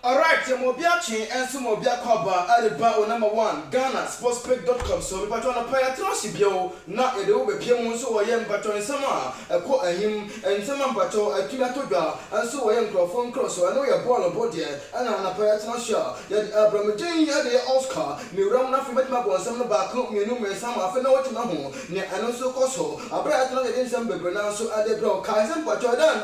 Alright, Mobiachi and some Mobia Koba, Alibaba number one, Ghana, sportspick.com. So, we put on a pair of Trossibio, not a little bit Piemon, so I am but on summer, a quote him, and some bato, a Kinatoga, and so I am Crofon Cross. So I know you're born about here, and I'm a pair of Trosha, yet Abraham Jane, the Oscar, me round nothing but my boy, some of the back, me no man, some of the note in my home, near and also Cosso, a bright not in some Bebrana, so at the bro, Kaiser, but Jordan,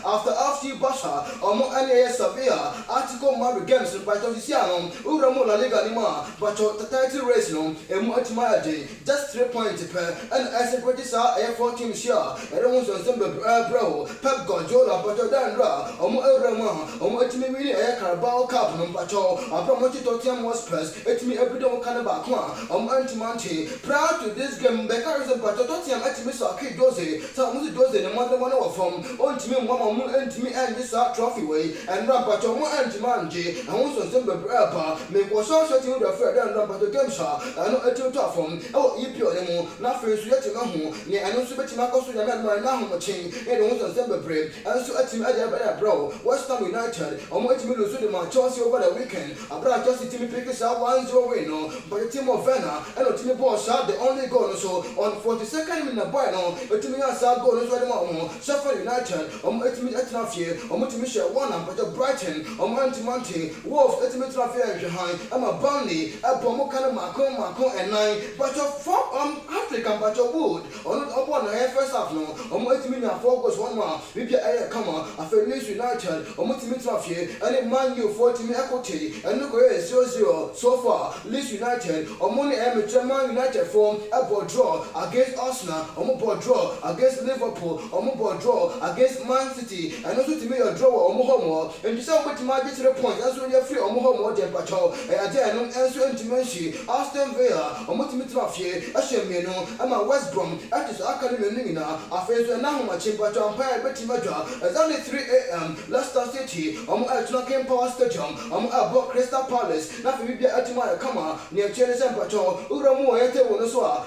after Basha, or more any severe article. Mari games but Tosiano, Uramo La Liga Lima, but the title race no, a much mileage, just 3 points per, and as a British Air 14 share, and almost on some bro, Pep Guardiola, but Dandra, or more Rama, or much me air Carabao Cup, no patrol, a promoted Tottenham was it's me every day Canabaqua, Antimanti, proud to this game, Beckers and Tottenham at Mr. Kid Doze, some Doze, the mother one of from, on to me, one and me and this trophy way, and Rampato, more Antiman. And also some brapa, make was also to the further and run to game shop, and not a two top from, oh, if you're anymore, not for you to know, near and also bet my cost to the man now machine, and also some brave, and so at him at bro, West Ham United, or what you lose to my Chelsea over the weekend, I brought just Timmy Pickers out 1-0 win, but the team of Venna, and a Timmy Ball shot the only goal so on 42nd minute by now, but to me I saw goal is what more, Sheffield United, or what me at Nafia, or what me share one, but the Brighton, or Monty, Wolves, Ultimate Traffic behind, I'm a Burnley, a Pomokana Macron, and 9, but your 4 African, but your wood, or not upon the first half, no, or multimillion 4 goes 1 more, with your air come on, I feel Leeds United, or Ultimate Traffic, and a Man U 40 equity, and look away 0-0 so far, Leeds United, or Money Amateur Man United form a board draw against Arsenal, or board draw against Liverpool, or board draw against Man City, and also to me a draw or more, and you saw what my point, as when you're free or more than patrol, and then answer to mention Aston Villa, or Multimate Mafia, Ashemino, and my West Brom, at his academy Nina, I face a now much in Patrol Empire Betty Madra, as only 3 a.m. Leicester City, or Atlantic Power Stadium, about Crystal Palace, nothing will be at my come near Chelsea and Patrol, Uramu, Ete,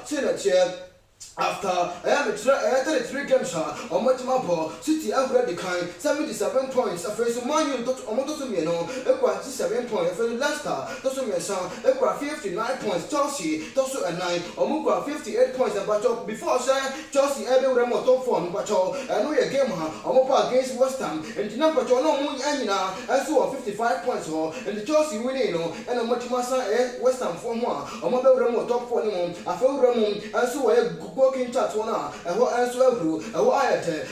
Senator. After I am a 3 games on Matimabo, City already kind 77 points. A face of Manu, Omotosumino, Equa 7 points, for Leicester, Tosumian, Equa 59 points, Chelsea, Tosu and 9, Omukwa 58 points, and Bacho before Chelsea, every remote top form, Bacho, and we a game, Omopa against West Ham, and Tina Bacho, no moon, and so 55 points, and the Chelsea winning, and a Matimasa, West Ham form 1, Omoba remote top 4, I feel Ramon, and so a working chat one, and what else will do, and what I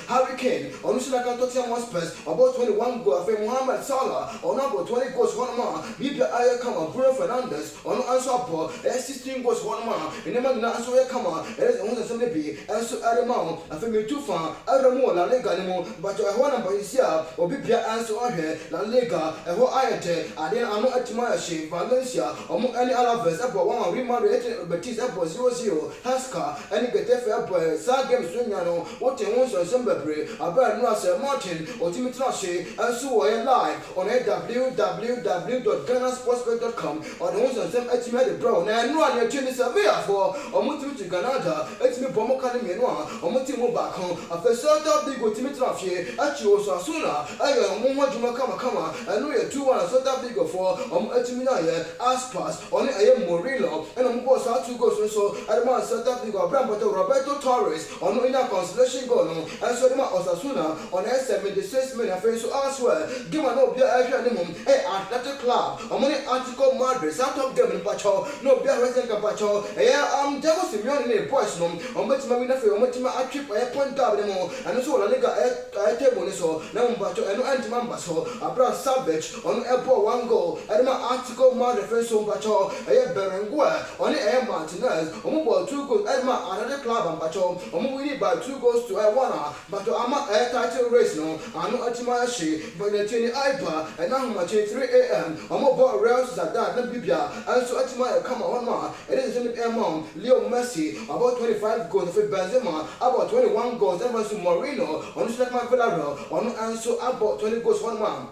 Harry Kane, on Ushaka Tottenham Hotspur, about 21 goals, for Mohamed Salah, on about 20 goals, 1 more, Bibia Ayakama, Bruno Fernandes, on answer up, 16 goals, 1 more, and the man answer Yakama, and some be, and so Adamau, and for me too far, Adamo, La Lega, but I want to see or Bibia answer on here, La Lega, and what I then I'm not at my shape, Valencia, or any other verse, about 1 remarried Betis, about 0-0, Haska, and get there sad games Sunyano, what they want on Zimbabwe, about Russell Martin, or Timothy, and so I am live on www.ghanasportsbet.com, or the ones on them estimated bro, and run your chin severe for, or Mutu to Canada, it's me Bomokani Menoir, or Mutimo back home, after Sota Big with Timothy, at you also sooner, I am one Juma, and we are 2-1 and Sota Big for, Etimina, Aspas, on I am Morillo, and I'm boss out to go so, I demand Sota Big or Roberto Torres on in a consolation goal, and so Osasuna on 76 minutes face to elsewhere. Give an obia minimum, athletic club, or money article Madrid, out of them in Pacho, no beer resident Pacho, Devil Simeon in a poison, on which my winner for Motima trip a point double, and so a liga at table, so no Pacho and anti-member, so a brass savage on airport 1 goal, and my article Madrid face on Pacho, a Berenguer, on the Air Martinez, on 2 goals, and another club and Pacho, winning by 2 goals to Iwana, but I'm a title race no, I'm not Atimashi, but the Tini Ipa, and now I'm at 3 a.m. I'm about Reals that Bibia, and so Atima come on ma, it is in the amount, Leo Messi, about 25 goals for Benzema, about 21 goals, and was Moreno, on Slackman Villarreal, on and so about 20 goals 1 man.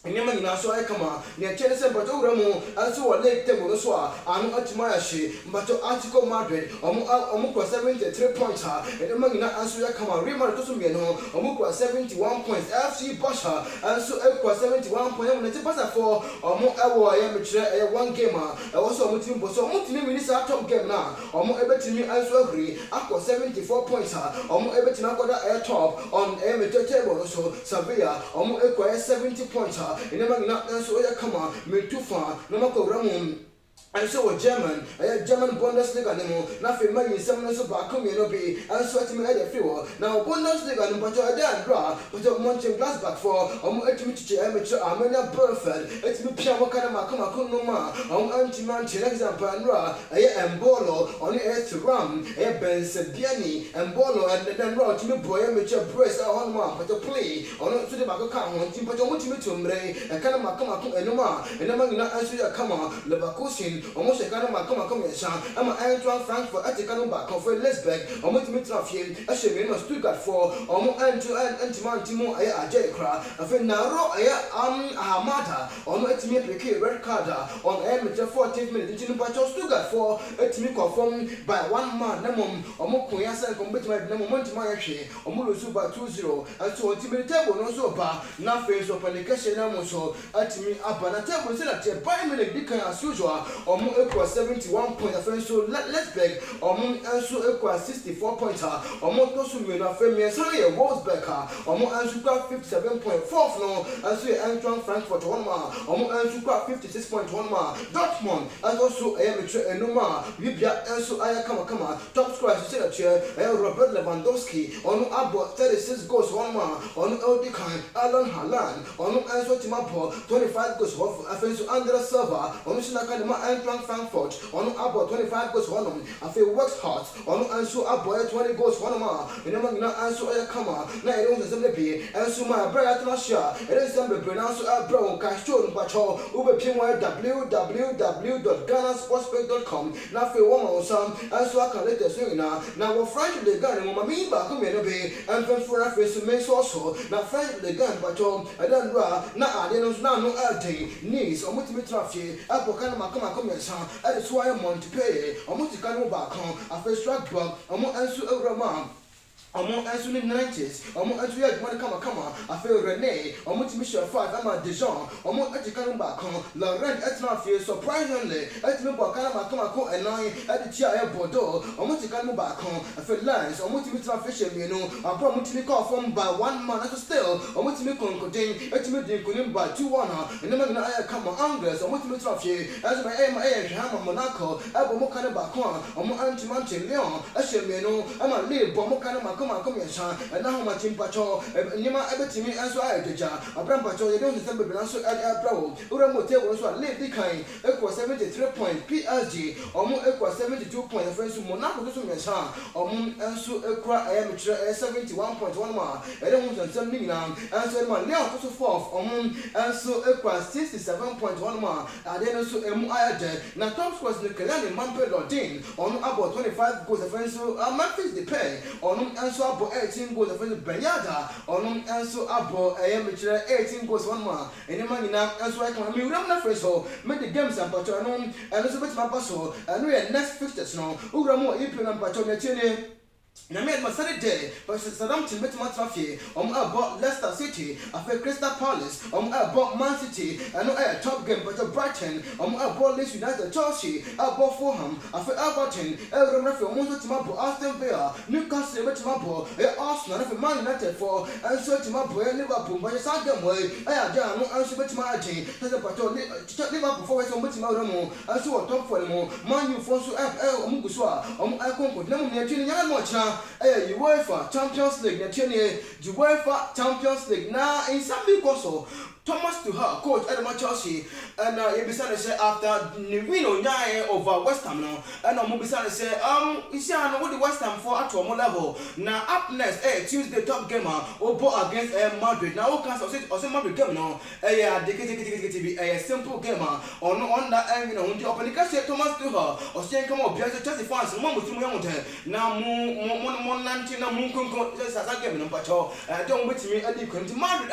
Nyama nyina so ay kama ne kyene se mbato wura mu anso wo league table no so a anu atima ya hye mbato Atletico Madrid omu kwa 73 points ha nyama nyina anso ya kama Real Madrid to so no omu kwa 71 points FC Barca anso kwa 71 points na te Barca for omu ewo ya mekyere 1 game a ewo so omu team bo so omu timi win sa top game na omu ebetimi anso ahuri akwa 74 points ha omu ebetimi akoda top on mekyere table no so Sevilla omu kwa 70 points ha inema ngina anso ya kama metufa no makowra mu and so German Bundesliga nemo na fe man yisam no so ba come no be and so atimi e dey free now Bundesliga no but dan bra but Mönchengladbach for atimi chiche amateur Arminia Bielefeld atimi pia mo kana makoma no ma anti-man example nra Embolo on Ram Bensebiani Embolo and then raw atimi boy amateur brace on ma but play on so the back kan ho tim but mutimi tumre e kana makoma enoma enema ngina anso ya kama Leverkusen almost a kind of Macoma I'm Eintracht Frankfurt at the Canon back of Lesbeck, almost Mitrafie, a Shemian Stuttgart for almost Antiman Timo Ajekra, a Fenaro Hamada, almost Timmy red card on amateur 14 minutes in Pacho Stuttgart for a Timmy confirmed by 1 man, Namum, or Mokoyasa, commitment Namon Timayashi, or Mulusuba 2-0, and so Timmy table no so bar, nothing so panication Namoso, at me up on a table, so that 5 minutes as usual. Omu equal 71 points offense so let's beg omu anso equal 64 points omu to so me na femi sorry e Wolfsburg omu anso equal 57.4 no anso Eintracht Frankfurt one ma omu anso equal 56.1 ma Dortmund and also enoma bibia anso aya kama top scorer so that Robert Lewandowski omu abo 36 goals one ma omu Eldikan Alan Haaland omu anso timapo 25 goals offense so Andreas Silva omu sinaka ma Eintracht Frankfurt on about 25 goals one I feel works hard on anso about 20 goals one ma enema ngina anso aya kama na ere unse semle bi anso ma bra atlasha ere sembe pronounce abra on castion bacho ube pimwa www.ghanasportsbet.com na fe wo ma osam anso aka latest na wo French de Ghana mo ma mi ba ko me no be and for reference me so na French de Ghana bacho adan ra na ade no na no ade knees omutimi trafie apokana makama komensa at the soil Montpellier almost the canoe back home after Strasbourg almost answer Euroma Among answering in the 90s, among answering one come, I feel Rene, almost Michel 5, I'm a Dijon, almost at the coming back home, Laurent Etnafie, surprisingly, at the Bacana and 9 at the Chia Bordeaux, almost the coming back home, I feel Lance, almost Mitra Fisher, you know, I promised me call from by 1 man at the still, almost me concluding, at me doing by 2-1, and then I come on Anglers, almost Mitra Fie, as my aim, Hammer Monaco, Abomokana Bacon, almost Anti-Mountain Leon, Ashemino, I'm a little Bomokana. Come here, son, and now my team patrol, Nima Ebetimi and so I did. A brand patrol, you don't remember the answer at Bravo. Uramote was what lived the kind, equal 73 points, PSG, or more equal 72 points, the friends who Monaco to me, son, or moon and so equal amateur 71.1 mar. I don't want some Nina, and so my Leon to fourth, or moon and so equal 67.1 mar. I then also dead. Now Tom was the Kalani Mamped or Dean, on about 25 goals, the friends who are Memphis the pay, or so abo 18 goals for the Benyada on so abo amateur 18 goals one more and the man and so I can me ram na friends so make the games and patron and so bit my passo and we next fixtures no uramo ipi na patron na chene na me ma Saturday but Saddam team bet match traffic about Leicester City after Crystal Palace about Man City and no top game but Brighton about Leeds United Chelsea about Fulham after Everton referee almost team about Aston Villa Newcastle bet team about Arsenal after Man United for and so team about Liverpool but some game way ja no and so bet team agent that's about Liverpool for so bet team out mo and so top for mo Man U for so muguso icon na mo ne tini nyama mo cha UEFA Champions League na tiene UEFA Champions League na in some because Thomas Tuchel, coach at Chelsea, and you be say after Nivino Nyae over West Ham now, and I'm be say you see I know what the West Ham for at one level. Now up next, Tuesday top gamer over against Madrid. Now what can I say Madrid game now? A simple gamer on that end, you know, when the open Thomas Tuchel or saying come up Chelsea fans, mom with now nanti na munkunko sasa game no pacho don't wait me adi kwenti Madrid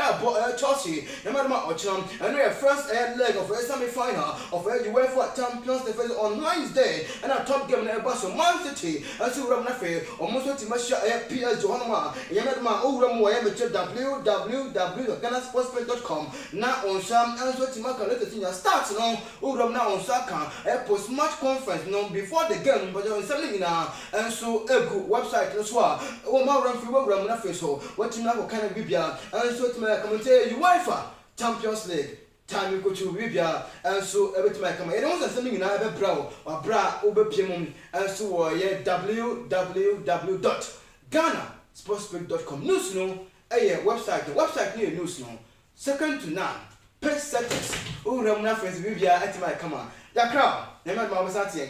Chelsea na madama ocham and we first leg of a semi-final of a UEFA Champions League on Wednesday and a top game na Barca Man City and so ram na fe almost to match PS Johanma yamadama owram wa yameche www.ghanasportspace.com na on sam and so timaka let the start no owram na on saka post match conference no before the game but on something na and so egu website no so o ma ram fi owram na fe so what you know kind of bibia and so timaka come say UEFA Champions League time you go to Bibia and so everything I come. It was something in our brow or bra over Piemum and so www.ghanasportspace.com news no website near news no second to none per seconds. Oh, Ramna friends Bibia at my come on. Ya crowd, never my was at the